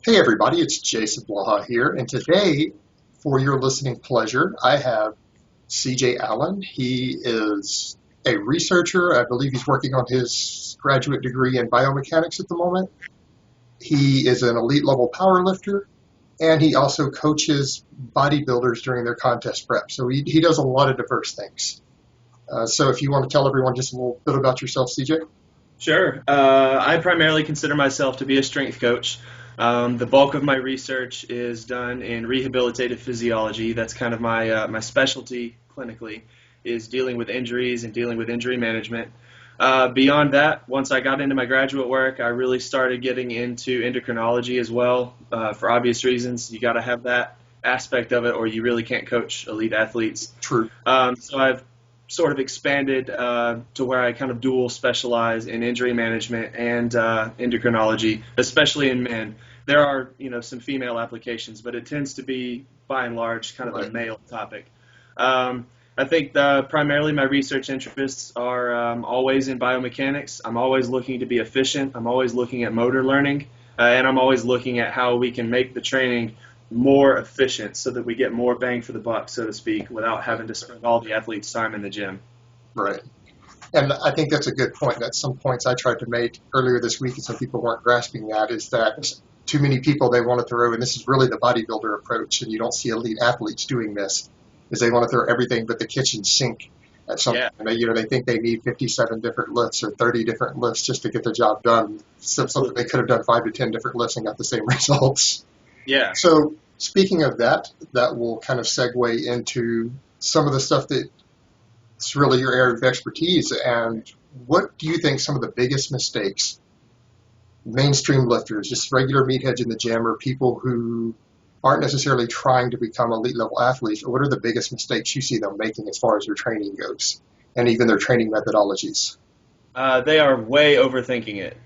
Hey everybody, it's Jason Blaha here, and today, for your listening pleasure, I have CJ Allen. He is a researcher. I believe he's working on his graduate degree in biomechanics at the moment. He is an elite level power lifter, and he also coaches bodybuilders during their contest prep. So he does a lot of diverse things. So if you want to tell everyone just a little bit about yourself, CJ. Sure. I primarily consider myself to be a strength coach. The bulk of my research is done in rehabilitative physiology. That's kind of my specialty clinically, is dealing with injuries and dealing with injury management. Beyond that, once I got into my graduate work, I really started getting into endocrinology as well. For obvious reasons, you got to have that aspect of it, or you really can't coach elite athletes. True. So I've sort of expanded to where I kind of dual specialize in injury management and endocrinology, especially in men. There are, some female applications, but it tends to be, by and large, kind of a male topic. I think primarily my research interests are always in biomechanics. I'm always looking to be efficient. I'm always looking at motor learning, and I'm always looking at how we can make the training more efficient so that we get more bang for the buck, so to speak, without having to spend all the athlete's time in the gym. Right. And I think that's a good point. That's some points I tried to make earlier this week, and some people weren't grasping that, is that too many people, they want to throw, and this is really the bodybuilder approach, and you don't see elite athletes doing this, is they want to throw everything but the kitchen sink at something. Yeah. They think they need 57 different lifts or 30 different lifts just to get the job done. Something they could have done 5 to 10 different lifts and got the same results. Yeah. So speaking of that, that will kind of segue into some of the stuff that's really your area of expertise. And what do you think some of the biggest mistakes mainstream lifters, just regular meatheads in the gym, or people who aren't necessarily trying to become elite level athletes, or what are the biggest mistakes you see them making as far as their training goes and even their training methodologies? They are way overthinking it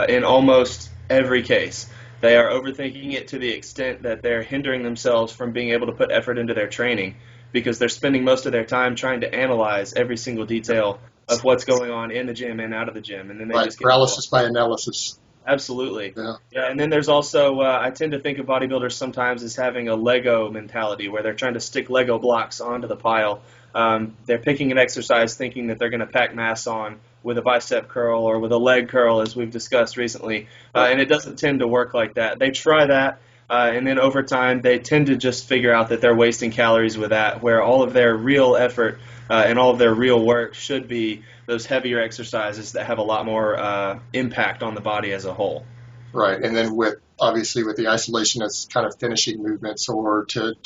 in almost every case. They are overthinking it to the extent that they're hindering themselves from being able to put effort into their training because they're spending most of their time trying to analyze every single detail of what's going on in the gym and out of the gym. And then they just get paralysis by analysis. Absolutely. Yeah. And then there's also, I tend to think of bodybuilders sometimes as having a Lego mentality where they're trying to stick Lego blocks onto the pile. They're picking an exercise thinking that they're going to pack mass on with a bicep curl or with a leg curl, as we've discussed recently, and it doesn't tend to work like that. They try that, and then over time they tend to just figure out that they're wasting calories with that, where all of their real effort and all of their real work should be those heavier exercises that have a lot more impact on the body as a whole. Right, and then obviously with the isolation, it's kind of finishing movements or to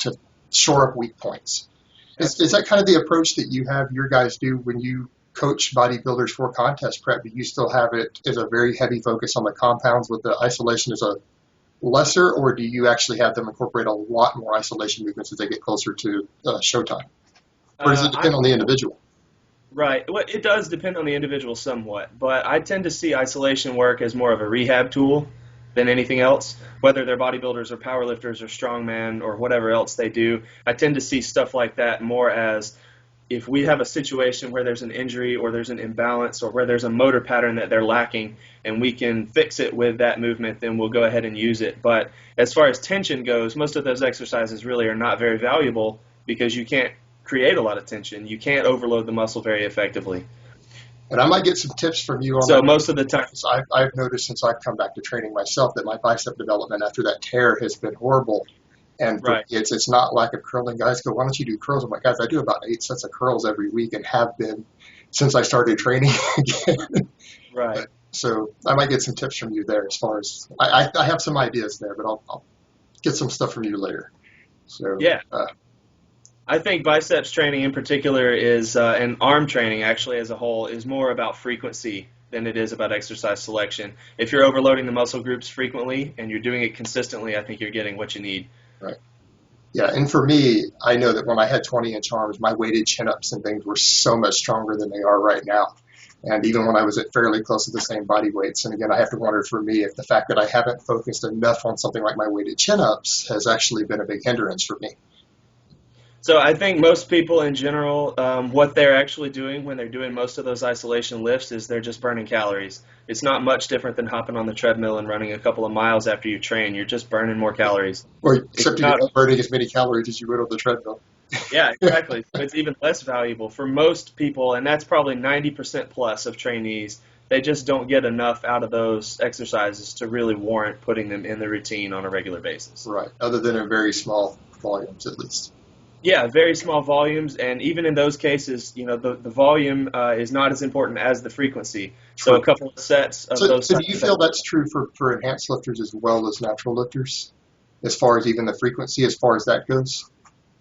shore up weak points. Is that kind of the approach that you have your guys do when you coach bodybuilders for contest prep? Do you still have it as a very heavy focus on the compounds with the isolation as a lesser, or do you actually have them incorporate a lot more isolation movements as they get closer to showtime? Or does it depend on the individual? Right. Well, it does depend on the individual somewhat, but I tend to see isolation work as more of a rehab tool than anything else, whether they're bodybuilders or powerlifters or strongman or whatever else they do. I tend to see stuff like that more as if we have a situation where there's an injury or there's an imbalance or where there's a motor pattern that they're lacking and we can fix it with that movement, then we'll go ahead and use it. But as far as tension goes, most of those exercises really are not very valuable because you can't create a lot of tension. You can't overload the muscle very effectively. And I might get some tips from you on so that. Most of the time, I've noticed since I've come back to training myself that my bicep development after that tear has been horrible. And right. It's not lack of curling. Guys go, why don't you do curls? I'm like, guys, I do about 8 sets of curls every week and have been since I started training again. Right. So I might get some tips from you there as far as I have some ideas there, but I'll get some stuff from you later. So yeah. I think biceps training in particular is, and arm training actually as a whole, is more about frequency than it is about exercise selection. If you're overloading the muscle groups frequently and you're doing it consistently, I think you're getting what you need. Right. Yeah, and for me, I know that when I had 20-inch arms, my weighted chin-ups and things were so much stronger than they are right now. And even when I was at fairly close to the same body weights, and again, I have to wonder for me if the fact that I haven't focused enough on something like my weighted chin-ups has actually been a big hindrance for me. So I think most people in general, what they're actually doing when they're doing most of those isolation lifts is they're just burning calories. It's not much different than hopping on the treadmill and running a couple of miles after you train. You're just burning more calories. Or It's except you're not, not burning as many calories as you would on the treadmill. yeah, exactly. So it's even less valuable for most people, and that's probably 90% plus of trainees. They just don't get enough out of those exercises to really warrant putting them in the routine on a regular basis. Right. Other than in very small volumes, at least. Yeah, very small volumes, and even in those cases, the volume is not as important as the frequency. So True. a couple of sets of So, those so do types you of feel that's true for enhanced lifters as well as natural lifters, as far as even the frequency, as far as that goes?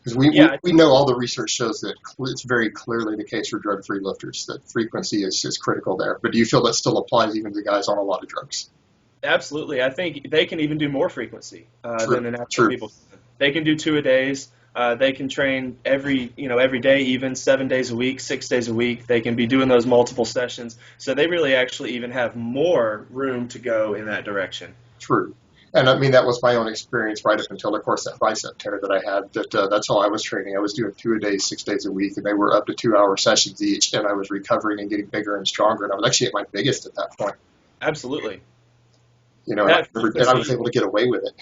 Because Yeah, we know all the research shows that it's very clearly the case for drug-free lifters, that frequency is critical there. But do you feel that still applies even to guys on a lot of drugs? absolutely. I think they can even do more frequency than the natural True. people can. They can do 2-a-days. They can train every day, even 7 days a week, 6 days a week. They can be doing those multiple sessions. So they really actually even have more room to go in that direction. True. And I mean, that was my own experience right up until, of course, that bicep tear that I had. That's how I was training. I was doing 2-a-days, 6 days a week, and they were up to 2-hour sessions each. And I was recovering and getting bigger and stronger. And I was actually at my biggest at that point. Absolutely. And That I was able to get away with it.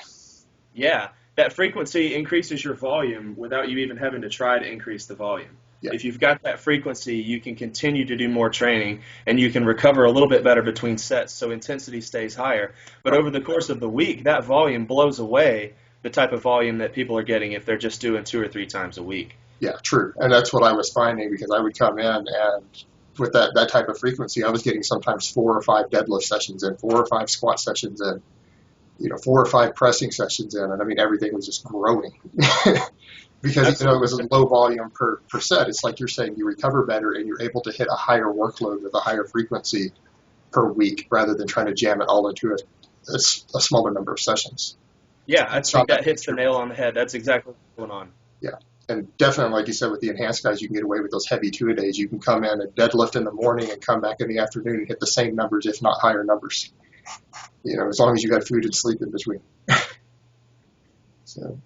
Yeah, that frequency increases your volume without you even having to try to increase the volume. Yeah. If you've got that frequency, you can continue to do more training, and you can recover a little bit better between sets, so intensity stays higher. But over the course of the week, that volume blows away the type of volume that people are getting if they're just doing 2 or 3 times a week. Yeah, true. And that's what I was finding, because I would come in and with that type of frequency, I was getting sometimes 4 or 5 deadlift sessions in, 4 or 5 squat sessions in, 4 or 5 pressing sessions in. And I mean, everything was just growing. Because even though it was a low volume per set, it's like you're saying, you recover better and you're able to hit a higher workload with a higher frequency per week rather than trying to jam it all into a smaller number of sessions. Yeah, I think that hits the nail on the head. That's exactly what's going on. Yeah. And definitely, like you said, with the enhanced guys, you can get away with those heavy 2-a-days. You can come in and deadlift in the morning and come back in the afternoon and hit the same numbers, if not higher numbers. As long as you got food and sleep in between. So.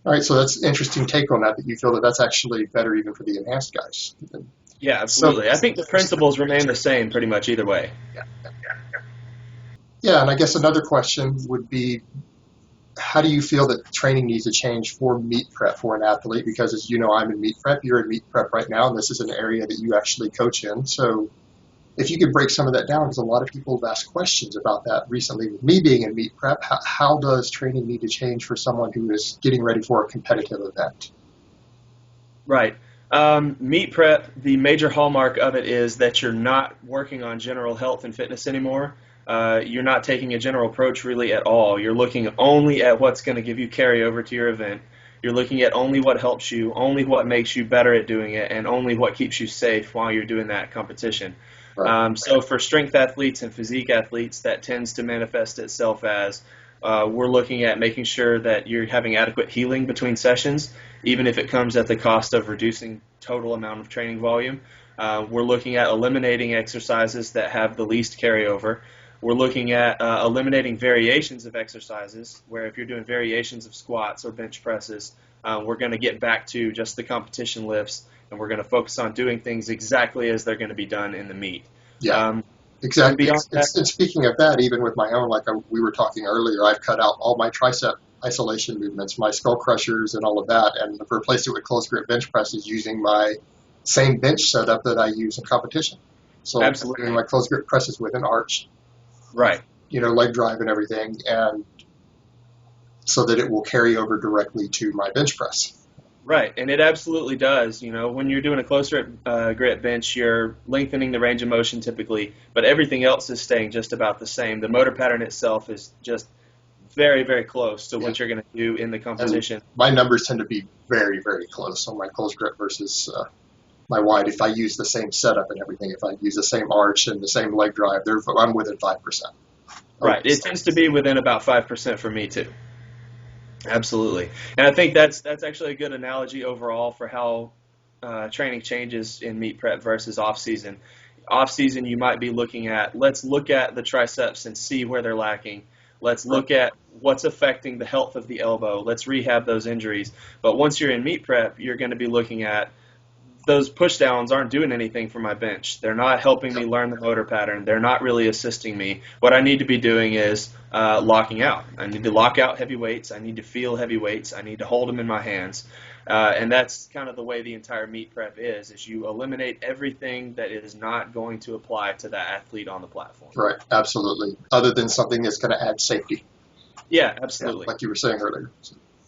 All right, so that's an interesting take on that you feel that that's actually better even for the enhanced guys. Yeah, absolutely. I think the principles remain the same pretty much either way. Yeah, and I guess another question would be, how do you feel that training needs to change for meet prep for an athlete? Because as you know, I'm in meet prep, you're in meet prep right now, and this is an area that you actually coach in. So if you could break some of that down, because a lot of people have asked questions about that recently with me being in meet prep, how does training need to change for someone who is getting ready for a competitive event? Right. Meet prep, the major hallmark of it is that you're not working on general health and fitness anymore. You're not taking a general approach really at all. You're looking only at what's going to give you carryover to your event. You're looking at only what helps you, only what makes you better at doing it, and only what keeps you safe while you're doing that competition. Right. So for strength athletes and physique athletes, that tends to manifest itself as we're looking at making sure that you're having adequate healing between sessions, even if it comes at the cost of reducing total amount of training volume. We're looking at eliminating exercises that have the least carryover. We're looking at eliminating variations of exercises, where if you're doing variations of squats or bench presses, we're going to get back to just the competition lifts, and we're going to focus on doing things exactly as they're going to be done in the meet. Yeah, exactly. And speaking of that, even with my own, we were talking earlier, I've cut out all my tricep isolation movements, my skull crushers and all of that, and replaced it with close grip bench presses using my same bench setup that I use in competition. So Absolutely. I'm doing my close grip presses with an arch. Right. Leg drive and everything, and so that it will carry over directly to my bench press. Right, and it absolutely does. When you're doing a close grip bench, you're lengthening the range of motion typically, but everything else is staying just about the same. The motor pattern itself is just very, very close to what you're going to do in the competition. And my numbers tend to be very, very close on my close grip versus my wide. If I use the same setup and everything, if I use the same arch and the same leg drive, I'm within 5%. Right, it tends to be within about 5% for me too. Absolutely, and I think that's actually a good analogy overall for how training changes in meet prep versus off season. Off season, you might be looking at, let's look at the triceps and see where they're lacking. Let's look at what's affecting the health of the elbow. Let's rehab those injuries. But once you're in meet prep, you're going to be looking at those push downs aren't doing anything for my bench. They're not helping me learn the motor pattern. They're not really assisting me. What I need to be doing is locking out. I need to lock out heavy weights. I need to feel heavy weights. I need to hold them in my hands. And that's kind of the way the entire meet prep is you eliminate everything that is not going to apply to that athlete on the platform. Right, absolutely. Other than something that's going to add safety. Yeah, absolutely. Yeah, like you were saying earlier.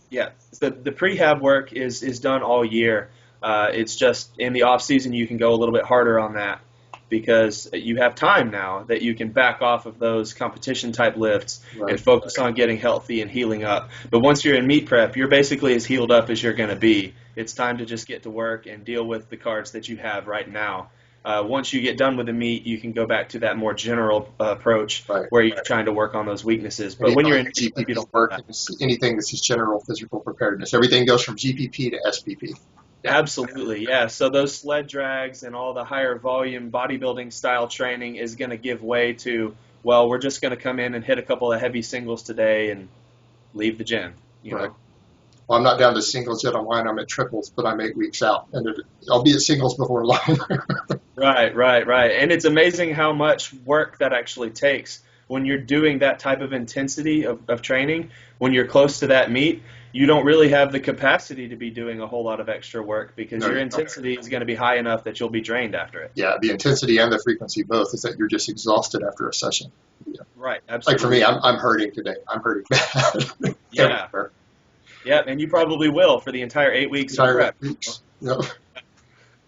Yeah, the prehab work is done all year. It's just in the off season you can go a little bit harder on that because you have time now that you can back off of those competition type lifts and focus on getting healthy and healing up. But once you're in meet prep, you're basically as healed up as you're going to be. It's time to just get to work and deal with the cards that you have right now. Once you get done with the meet, you can go back to that more general approach where you're trying to work on those weaknesses. But when you're in GPP, you don't work anything that's just general physical preparedness. Everything goes from GPP to SPP. Absolutely, yeah. So those sled drags and all the higher volume bodybuilding style training is going to give way to, well, we're just going to come in and hit a couple of heavy singles today and leave the gym. You know? Well, I'm not down to singles yet on mine. I'm at triples, but I'm 8 weeks out, and I'll be at singles before long. Right. And it's amazing how much work that actually takes when you're doing that type of intensity of training. When you're close to that meet, you don't really have the capacity to be doing a whole lot of extra work because your intensity is going to be high enough that you'll be drained after it. Yeah, the intensity and the frequency both is that you're just exhausted after a session. Yeah. Right, absolutely. Like for me, I'm hurting today. I'm hurting bad. Yeah. Yeah, and you probably will for the entire 8 weeks of prep. Yep.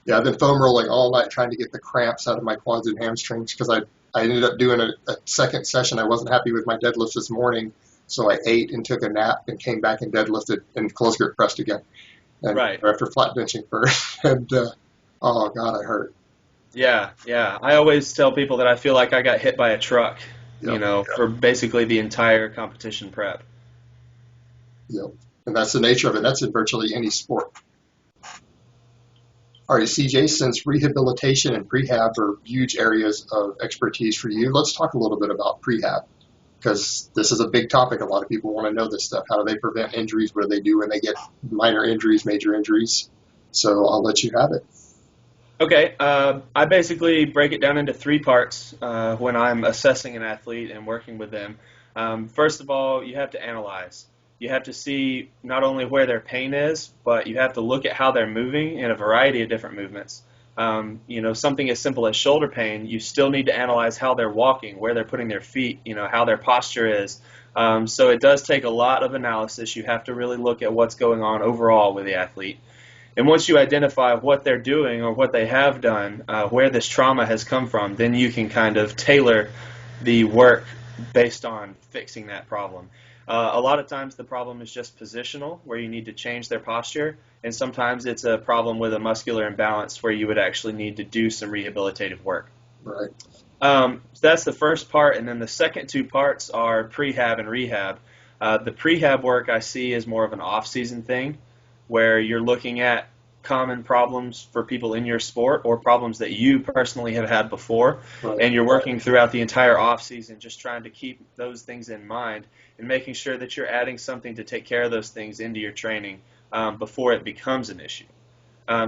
Yeah, I've been foam rolling all night trying to get the cramps out of my quads and hamstrings because I ended up doing a second session. I wasn't happy with my deadlifts this morning. So I ate and took a nap and came back and deadlifted and close grip pressed again. And after flat benching first. And, oh, God, I hurt. Yeah. I always tell people that I feel like I got hit by a truck, for basically the entire competition prep. Yep. And that's the nature of it. That's in virtually any sport. All right, CJ, since rehabilitation and prehab are huge areas of expertise for you, let's talk a little bit about prehab. Because this is a big topic. A lot of people want to know this stuff. How do they prevent injuries? What do they do when they get minor injuries, major injuries? So I'll let you have it. Okay. I basically break it down into 3 parts when I'm assessing an athlete and working with them. First of all, you have to analyze. You have to see not only where their pain is, but you have to look at how they're moving in a variety of different movements. Something as simple as shoulder pain, you still need to analyze how they're walking, where they're putting their feet, how their posture is. So it does take a lot of analysis. You have to really look at what's going on overall with the athlete. And once you identify what they're doing or what they have done, where this trauma has come from, then you can kind of tailor the work based on fixing that problem. A lot of times the problem is just positional, where you need to change their posture, and sometimes it's a problem with a muscular imbalance where you would actually need to do some rehabilitative work. Right. So that's the first part, and then the second 2 parts are prehab and rehab. The prehab work I see is more of an off-season thing, where you're looking at common problems for people in your sport or problems that you personally have had before, and you're working throughout the entire off-season just trying to keep those things in mind and making sure that you're adding something to take care of those things into your training before it becomes an issue.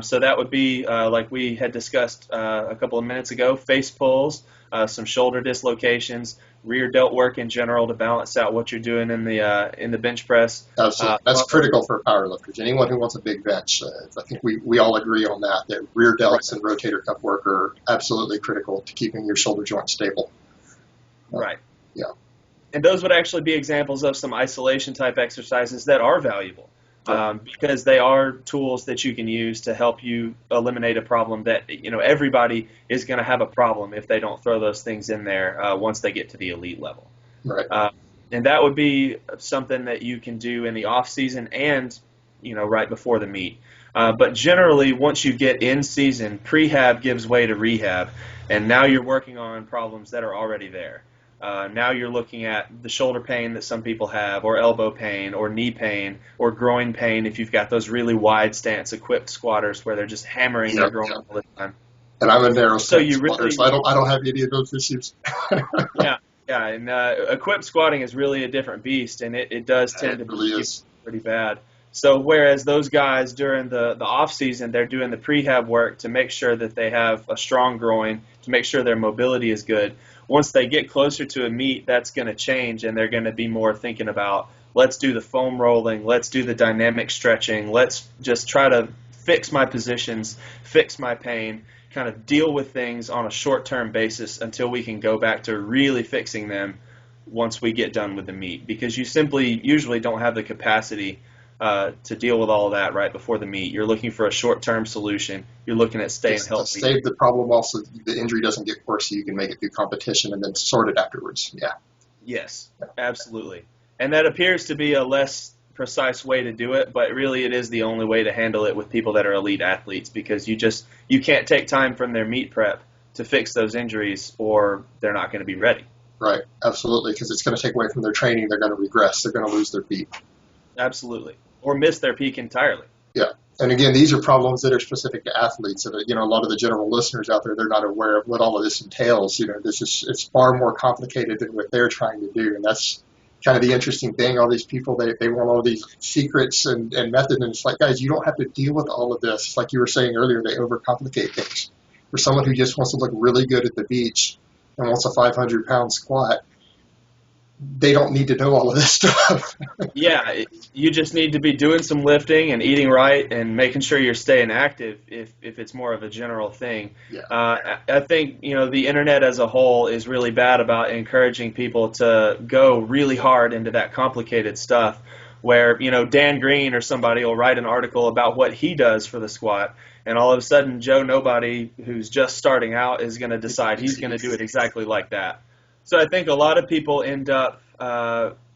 So that would be, like we had discussed a couple of minutes ago, face pulls, some shoulder dislocations, rear delt work in general to balance out what you're doing in the bench press. Absolutely. That's critical for powerlifters. Anyone who wants a big bench, I think we all agree on that rear delts and rotator cuff work are absolutely critical to keeping your shoulder joint stable. Right. Yeah. And those would actually be examples of some isolation type exercises that are valuable. Because they are tools that you can use to help you eliminate a problem that, everybody is going to have a problem if they don't throw those things in there once they get to the elite level. Right. And that would be something that you can do in the off season and, right before the meet. But generally, once you get in season, prehab gives way to rehab, and now you're working on problems that are already there. Now you're looking at the shoulder pain that some people have, or elbow pain, or knee pain, or groin pain if you've got those really wide stance equipped squatters where they're just hammering their groin all the time. And I'm a narrow stance squatter, so I don't have any of those issues. Yeah, and equipped squatting is really a different beast, and it does tend to It really be is. pretty bad. So whereas those guys during the off season, they're doing the prehab work to make sure that they have a strong groin, to make sure their mobility is good. Once they get closer to a meet, that's going to change, and they're going to be more thinking about, let's do the foam rolling, let's do the dynamic stretching, let's just try to fix my positions, fix my pain, kind of deal with things on a short-term basis until we can go back to really fixing them once we get done with the meet, because you simply usually don't have the capacity to deal with all of that right before the meet. You're looking for a short-term solution. You're looking at staying Just to healthy. save the problem also, the injury doesn't get worse, so you can make it through competition and then sort it afterwards. Yeah. Yes, absolutely. And that appears to be a less precise way to do it, but really it is the only way to handle it with people that are elite athletes, because you can't take time from their meet prep to fix those injuries, or they're not going to be ready. Right. Absolutely. Because it's going to take away from their training. They're going to regress. They're going to lose their peak. Absolutely. Or miss their peak entirely. Yeah. And again, these are problems that are specific to athletes. And, a lot of the general listeners out there, they're not aware of what all of this entails. It's far more complicated than what they're trying to do. And that's kind of the interesting thing. All these people, they want all these secrets and methods. And it's like, guys, you don't have to deal with all of this. It's like you were saying earlier, they overcomplicate things. For someone who just wants to look really good at the beach and wants a 500-pound squat, they don't need to know all of this stuff. Yeah, you just need to be doing some lifting and eating right and making sure you're staying active if it's more of a general thing. Yeah. I think, the internet as a whole is really bad about encouraging people to go really hard into that complicated stuff where, Dan Green or somebody will write an article about what he does for the squat, and all of a sudden Joe Nobody, who's just starting out, is going to decide he's going to do it exactly like that. So I think a lot of people end up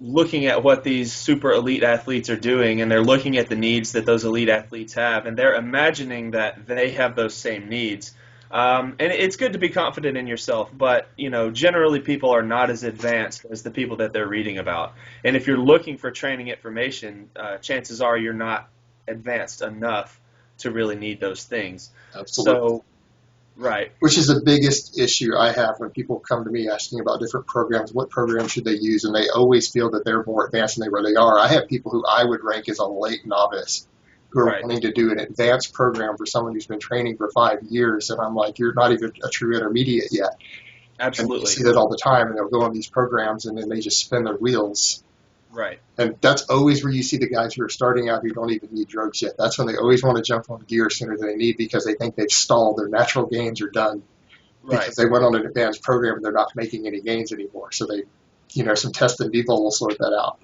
looking at what these super elite athletes are doing, and they're looking at the needs that those elite athletes have, and they're imagining that they have those same needs. And it's good to be confident in yourself, but generally people are not as advanced as the people that they're reading about. And if you're looking for training information, chances are you're not advanced enough to really need those things. Absolutely. So, right. Which is the biggest issue I have when people come to me asking about different programs. What program should they use? And they always feel that they're more advanced than they really are. I have people who I would rank as a late novice who are Right. wanting to do an advanced program for someone who's been training for 5 years. And I'm like, you're not even a true intermediate yet. And Absolutely. you see that all the time. And they'll go on these programs and then they just spin their wheels. Right. And that's always where you see the guys who are starting out who don't even need drugs yet. That's when they always want to jump on gear sooner than they need because they think they've stalled. Their natural gains are done Right. because they went on an advanced program and they're not making any gains anymore. So they, some test and default will sort that out.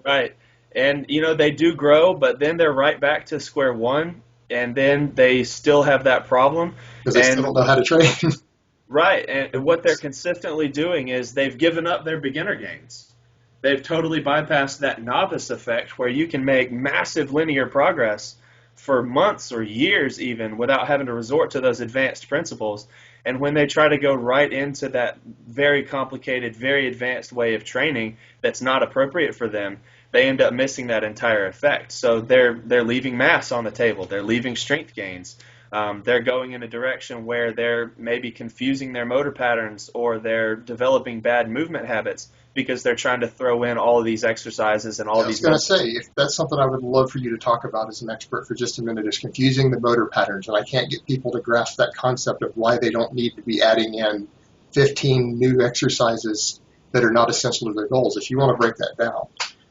Right. And, they do grow, but then they're right back to square one, and then they still have that problem. Because they still don't know how to train. Right. And what they're consistently doing is they've given up their beginner gains. They've totally bypassed that novice effect where you can make massive linear progress for months or years even without having to resort to those advanced principles. And when they try to go right into that very complicated, very advanced way of training that's not appropriate for them, they end up missing that entire effect. So they're leaving mass on the table. They're leaving strength gains. They're going in a direction where they're maybe confusing their motor patterns, or they're developing bad movement habits because they're trying to throw in all of these exercises and all of these. I was going to say, if that's something I would love for you to talk about as an expert for just a minute, is confusing the motor patterns. And I can't get people to grasp that concept of why they don't need to be adding in 15 new exercises that are not essential to their goals. If you want to break that down,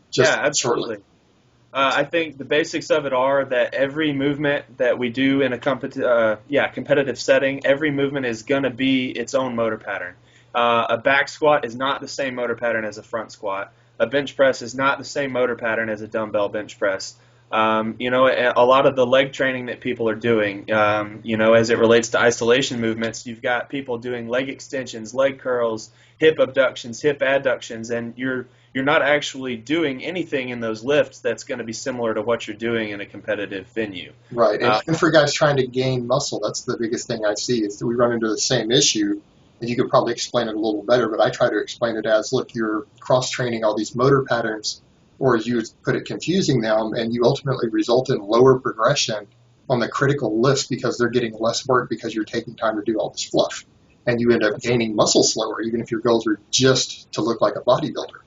just Yeah, absolutely. shortly. I think the basics of it are that every movement that we do in a competitive setting, every movement is going to be its own motor pattern. A back squat is not the same motor pattern as a front squat. A bench press is not the same motor pattern as a dumbbell bench press. A lot of the leg training that people are doing, as it relates to isolation movements, you've got people doing leg extensions, leg curls, hip abductions, hip adductions, and you're not actually doing anything in those lifts that's going to be similar to what you're doing in a competitive venue. Right. And for guys trying to gain muscle, that's the biggest thing I see is that we run into the same issue. And you could probably explain it a little better, but I try to explain it as, look, you're cross-training all these motor patterns, or as you would put it, confusing them, and you ultimately result in lower progression on the critical lifts because they're getting less work because you're taking time to do all this fluff. and you end up gaining muscle slower, even if your goals are just to look like a bodybuilder.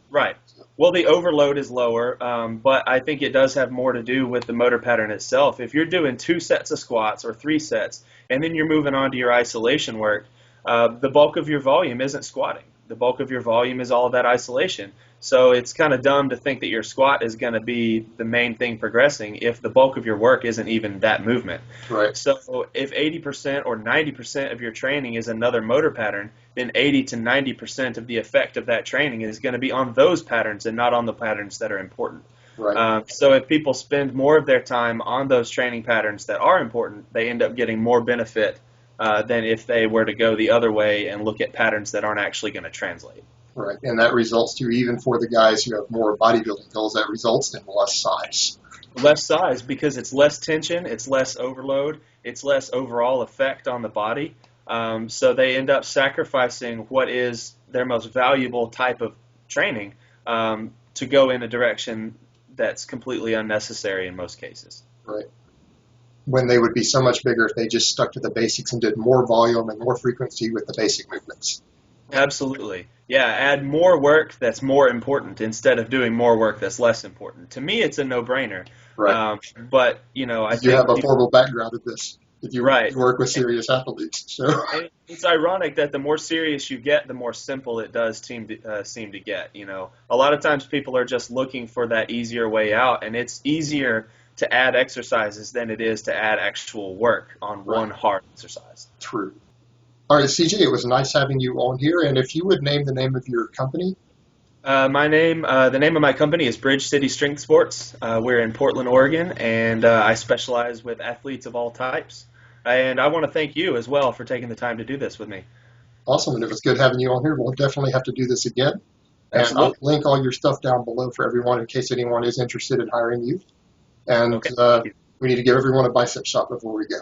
Right. Well, the overload is lower, but I think it does have more to do with the motor pattern itself. If you're doing 2 sets of squats or 3 sets, and then you're moving on to your isolation work, the bulk of your volume isn't squatting. The bulk of your volume is all of that isolation. So it's kind of dumb to think that your squat is going to be the main thing progressing if the bulk of your work isn't even that movement. Right. So if 80% or 90% of your training is another motor pattern, then 80 to 90% of the effect of that training is going to be on those patterns and not on the patterns that are important. Right. So if people spend more of their time on those training patterns that are important, they end up getting more benefit than if they were to go the other way and look at patterns that aren't actually going to translate. Right. And that results to, even for the guys who have more bodybuilding goals, that results in less size. Less size because it's less tension, it's less overload, it's less overall effect on the body. So they end up sacrificing what is their most valuable type of training to go in a direction that's completely unnecessary in most cases. Right. When they would be so much bigger if they just stuck to the basics and did more volume and more frequency with the basic movements. Absolutely. Yeah, add more work that's more important instead of doing more work that's less important. To me, it's a no-brainer. Right. But, I think you have a formal background in this. If you right. work with serious athletes. So. It's ironic that the more serious you get, the more simple it does seem to get. A lot of times people are just looking for that easier way out, and it's easier to add exercises than it is to add actual work on one hard exercise. True. All right, CJ, it was nice having you on here. And if you would name the name of your company. The name of my company is Bridge City Strength Sports. We're in Portland, Oregon, and I specialize with athletes of all types. And I want to thank you as well for taking the time to do this with me. Awesome, and it was good having you on here. We'll definitely have to do this again. Absolutely. And I'll link all your stuff down below for everyone in case anyone is interested in hiring you. And we need to give everyone a bicep shot before we go.